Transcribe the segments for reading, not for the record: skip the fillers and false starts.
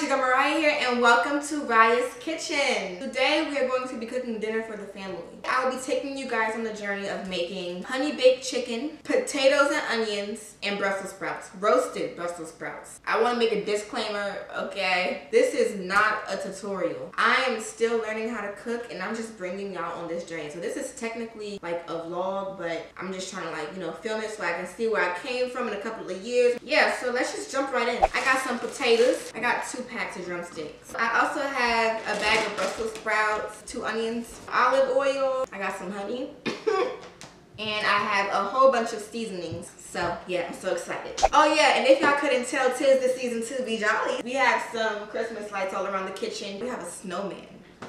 your girl Miriah here, and welcome to Riah's Kitchen. Today we are going to be cooking dinner for the family. I will be taking you guys on the journey of making honey baked chicken, potatoes and onions, and Brussels sprouts, roasted Brussels sprouts. I want to make a disclaimer, okay? This is not a tutorial. I am still learning how to cook, and I'm just bringing y'all on this journey. So this is technically like a vlog, but I'm just trying to film it so I can see where I came from in a couple of years. Yeah, so let's just jump right in. I got some potatoes. I got 2 packs of drumsticks. I also have a bag of Brussels sprouts, 2 onions, olive oil. I got some honey. And I have a whole bunch of seasonings. So yeah, I'm so excited. Oh yeah, and if y'all couldn't tell, 'tis the season to be jolly. We have some Christmas lights all around the kitchen. We have a snowman.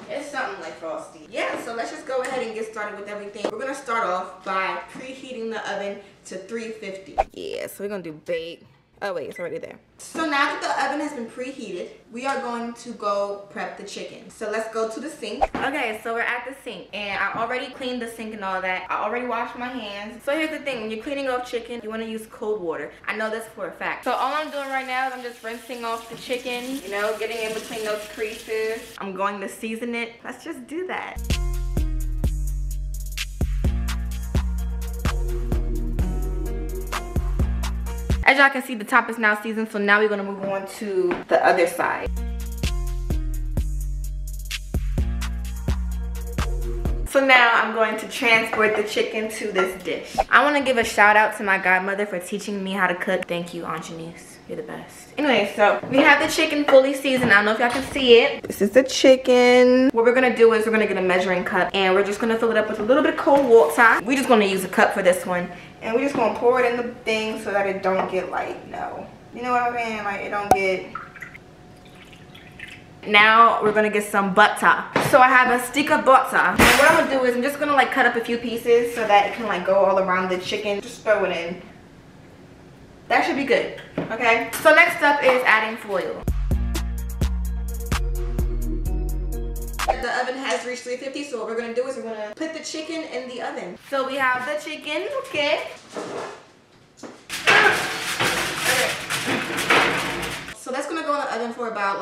It's something like Frosty. Yeah, so let's just go ahead and get started with everything. We're gonna start off by preheating the oven to 350. Yeah, so we're gonna do bake. Oh wait, it's already there. So now that the oven has been preheated, we are going to go prep the chicken. So let's go to the sink. Okay, so we're at the sink, and I already cleaned the sink and all that. I already washed my hands. So here's the thing, when you're cleaning off chicken, you want to use cold water. I know this for a fact. So all I'm doing right now is I'm just rinsing off the chicken, you know, getting in between those creases. I'm going to season it. Let's just do that. As y'all can see, the top is now seasoned, so now we're gonna move on to the other side. So now I'm going to transport the chicken to this dish. I wanna give a shout out to my godmother for teaching me how to cook. Thank you, Aunt Janice. You're the best. Anyway, so we have the chicken fully seasoned. I don't know if y'all can see it. This is the chicken. What we're gonna do is we're gonna get a measuring cup, and we're just gonna fill it up with a little bit of cold water. We're just gonna use a cup for this one. And we're just gonna pour it in the thing so that it don't get you know what I mean? Like it don't get. Now we're gonna get some butter. So I have a stick of butter. And what I'm gonna do is I'm just gonna cut up a few pieces so that it can go all around the chicken. Just throw it in. That should be good, okay? So next up is adding foil. The oven has reached 350, so what we're gonna do is we're gonna put the chicken in the oven. So we have the chicken, okay. So that's gonna go in the oven for about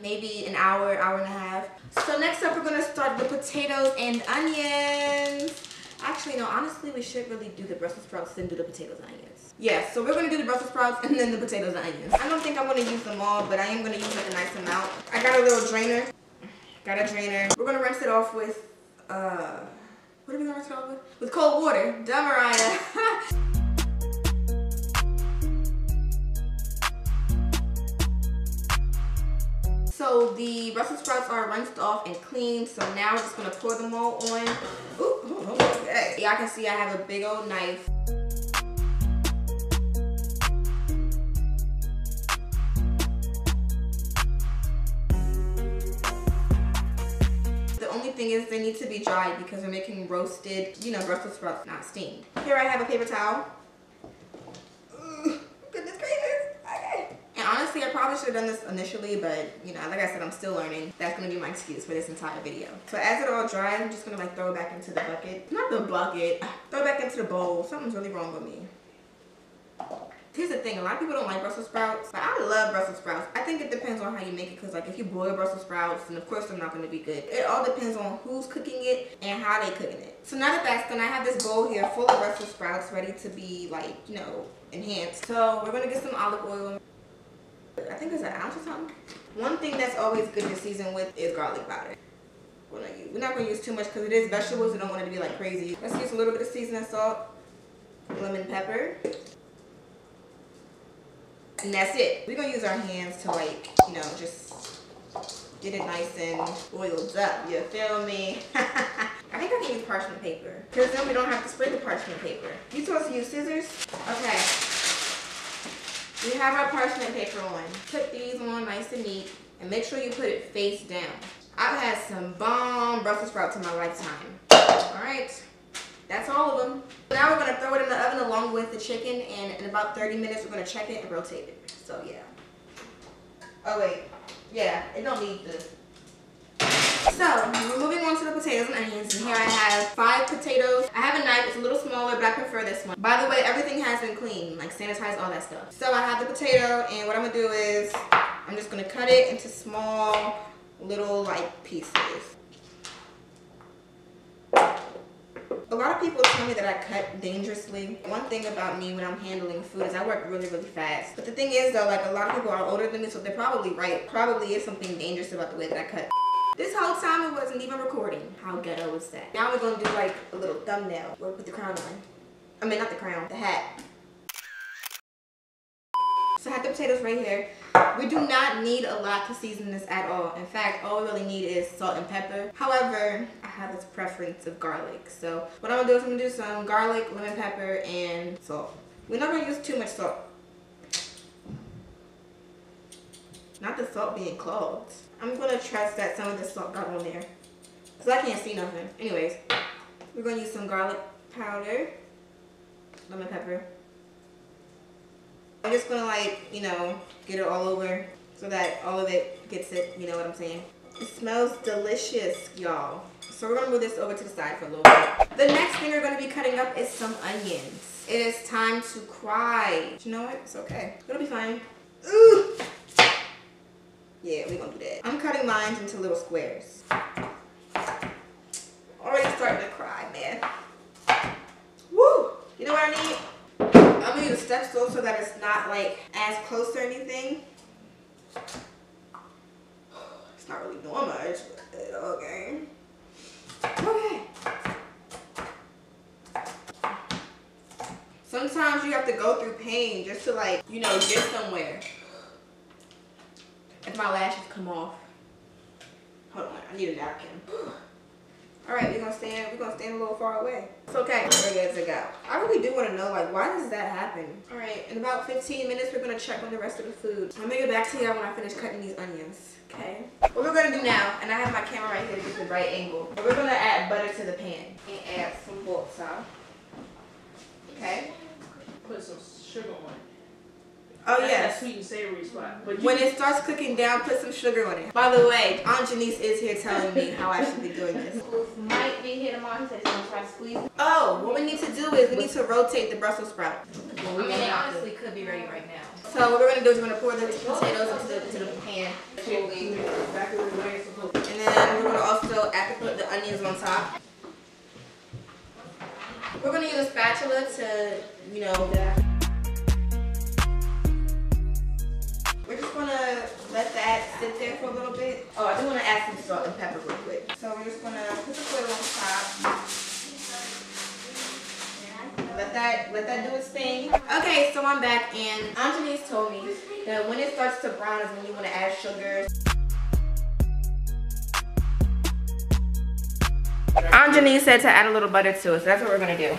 maybe an hour, hour and a half. So next up we're gonna start the potatoes and onions. Actually, no, honestly, we should really do the Brussels sprouts, then do the potatoes and onions. Yeah, so we're gonna do the Brussels sprouts and then the potatoes and onions. I don't think I'm gonna use them all, but I am gonna use a nice amount. I got a little drainer. Got a drainer. We're gonna rinse it off with, what are we gonna rinse it off with? With cold water. Duh, Miriah. So the Brussels sprouts are rinsed off and cleaned. So now we're just gonna pour them all on. Ooh, okay. Y'all can see I have a big old knife. Thing is they need to be dried because we're making roasted, Brussels sprouts, not steamed. Here I have a paper towel. Goodness gracious. Okay. And honestly, I probably should have done this initially, but like I said, I'm still learning. That's gonna be my excuse for this entire video. So as it all dries, I'm just gonna throw it back into the bucket. Not the bucket. Throw it back into the bowl. Something's really wrong with me. Here's the thing, a lot of people don't like Brussels sprouts, but I love Brussels sprouts. I think it depends on how you make it, because if you boil Brussels sprouts, then of course they're not going to be good. It all depends on who's cooking it and how they cooking it. So now that that's done, I have this bowl here full of Brussels sprouts ready to be enhanced. So we're going to get some olive oil. I think it's an ounce or something. One thing that's always good to season with is garlic powder. We're not going to use too much because it is vegetables. We don't want it to be crazy. Let's use a little bit of seasoning salt, lemon pepper. And that's it. We're gonna use our hands to just get it nice and oiled up. You feel me? I think I can use parchment paper, because then we don't have to spray the parchment paper. You supposed to use scissors? Okay. We have our parchment paper on. Put these on nice and neat, and make sure you put it face down. I've had some bomb Brussels sprouts in my lifetime. All right. That's all of them. Now we're gonna throw it in the oven along with the chicken, and in about 30 minutes we're gonna check it and rotate it. So yeah. Oh wait, yeah, it don't need this. So we're moving on to the potatoes and onions, and here I have 5 potatoes. I have a knife, it's a little smaller, but I prefer this one. By the way, everything has been cleaned, sanitized, all that stuff. So I have the potato, and what I'm gonna do is I'm just gonna cut it into small little like pieces. A lot of people tell me that I cut dangerously. One thing about me when I'm handling food is I work really, really fast. But the thing is though, like a lot of people are older than me, so they're probably right. Probably is something dangerous about the way that I cut. This whole time it wasn't even recording. How ghetto was that? Now we're gonna do like a little thumbnail. We'll put the crown on. I mean, not the crown, the hat. So I have the potatoes right here. We do not need a lot to season this at all. In fact, all we really need is salt and pepper. However, I have this preference of garlic. So what I'm gonna do is I'm gonna do some garlic, lemon pepper, and salt. We're not gonna use too much salt. Not the salt being clogged. I'm gonna trust that some of the salt got on there, because I can't see nothing. Anyways, we're gonna use some garlic powder, lemon pepper. I'm just gonna like, you know, get it all over so that all of it gets it, you know what I'm saying? It smells delicious, y'all. So we're gonna move this over to the side for a little bit. The next thing we're gonna be cutting up is some onions. It is time to cry. But you know what? It's okay. It'll be fine. Ooh. Yeah, we're gonna do that. I'm cutting mine into little squares. Already starting to cry, man. Woo! You know what I need? I'm gonna use a step stool so that it's not like as close or anything. It's not really doing much, but okay. Okay. Sometimes you have to go through pain just to like, you know, get somewhere. If my lashes come off. Hold on, I need a napkin. Alright, we're gonna stand a little far away. It's okay. We're good to go. I really do want to know, like, why does that happen? Alright, in about 15 minutes we're gonna check on the rest of the food. I'll make it back to you when I finish cutting these onions. Okay. What we're gonna do now, and I have my camera right here to get the right angle. But we're gonna add butter to the pan and add some water. Okay. Put some sugar on it. Oh that's yeah. That sweet and savory spot. But when it starts cooking down, put some sugar on it. By the way, Aunt Janice is here telling me how I should be doing this. Might be here tomorrow. He said he's gonna try to squeeze it. Oh, what we need to do is we need to rotate the Brussels sprout. I mean, they honestly could be ready right now. So what we're gonna do is we're gonna pour the potatoes into the pan. And then we're gonna also add the onions on top. We're gonna use a spatula to, you know, we're just gonna let that sit there for a little bit. Oh, I do wanna add some salt and pepper real quick. So we're just gonna put the foil on top. Let that do its thing. Okay, so I'm back, and Aunt Janice told me that when it starts to brown is when you wanna add sugar. Aunt Janice said to add a little butter to it, so that's what we're gonna do.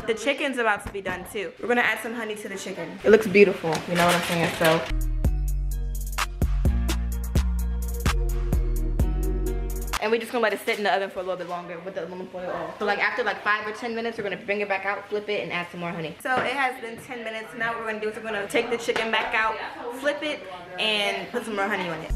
The chicken's about to be done too. We're gonna add some honey to the chicken. It looks beautiful, you know what I'm saying? So. And we're just gonna let it sit in the oven for a little bit longer with the aluminum foil off. So like after like 5 or 10 minutes, we're gonna bring it back out, flip it, and add some more honey. So it has been 10 minutes. Now what we're gonna do is we're gonna take the chicken back out, flip it, and put some more honey on it.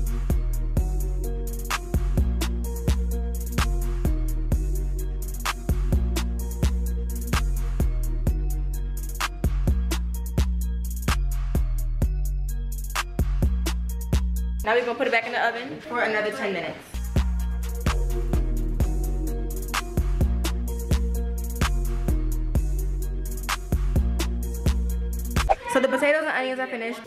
Now we're gonna put it back in the oven for another 10 minutes. So the potatoes and onions are finished.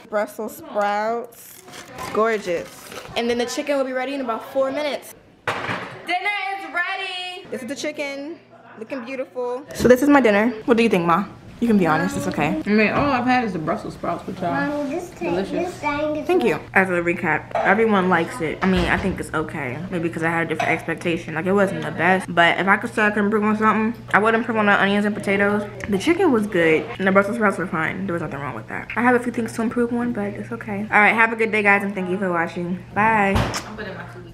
Brussels sprouts. It's gorgeous. And then the chicken will be ready in about 4 minutes. Dinner is ready. This is the chicken, looking beautiful. So this is my dinner. What do you think, Ma? You can be honest, it's okay. I mean, all I've had is the Brussels sprouts with y'all. Delicious. Thank you. As a recap, everyone likes it. I mean, I think it's okay. Maybe because I had a different expectation. Like, it wasn't the best. But if I could say I could improve on something, I would improve on the onions and potatoes. The chicken was good. And the Brussels sprouts were fine. There was nothing wrong with that. I have a few things to improve on, but it's okay. All right, have a good day, guys, and thank you for watching. Bye. I'm putting my food.